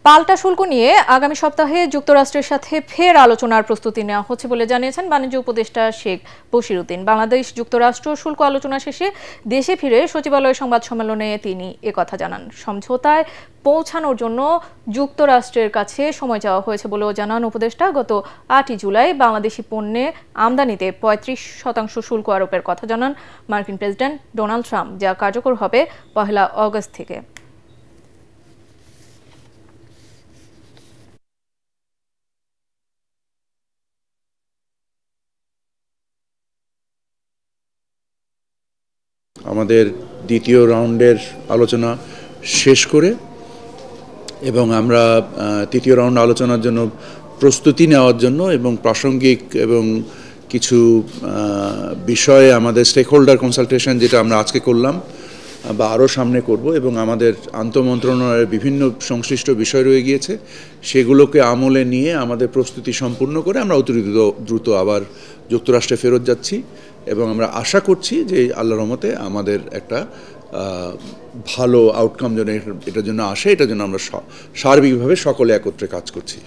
পাল্টা শুল্ক নিয়ে আগামী সপ্তাহে যুক্তরাষ্ট্রের সাথে ফের আলোচনার প্রস্তুতি নেওয়া হচ্ছে বলে জানিয়েছেন বাণিজ্য উপদেষ্টা শেখ বশিরউদ্দিন। বাংলাদেশ যুক্তরাষ্ট্র শুল্ক আলোচনা শেষে দেশে ফিরে সচিবালয় সংবাদ সম্মেলনে তিনি একথা জানান। সমঝোতায় পৌঁছানোর জন্য যুক্তরাষ্ট্রের কাছে সময় চাওয়া হয়েছে বলেও জানান উপদেষ্টা। গত 8ই জুলাই বাংলাদেশি পণ্যে আমদানিতে 35% শুল্ক আরোপের কথা জানান মার্কিন প্রেসিডেন্ট ডোনাল্ড ট্রাম্প, যা কার্যকর হবে 1 আগস্ট থেকে। আমাদের দ্বিতীয় রাউন্ডের আলোচনা শেষ করে এবং আমরা তৃতীয় রাউন্ড আলোচনার জন্য প্রস্তুতি নেওয়ার জন্য এবং প্রাসঙ্গিক এবং কিছু বিষয়ে আমাদের স্টেক হোল্ডার কনসালটেশন, যেটা আমরা আজকে করলাম বা আরও সামনে করব, এবং আমাদের আন্তঃমন্ত্রণালয়ের বিভিন্ন সংশ্লিষ্ট বিষয় রয়ে গিয়েছে, সেগুলোকে আমলে নিয়ে আমাদের প্রস্তুতি সম্পূর্ণ করে আমরা অতি দ্রুত আবার যুক্তরাষ্ট্রে ফেরত যাচ্ছি। এবং আমরা আশা করছি যে আল্লাহর রহমতে আমাদের একটা ভালো আউটকাম যেন এটার জন্য আসে, এটার জন্য আমরা সার্বিকভাবে সকলে একত্রে কাজ করছি।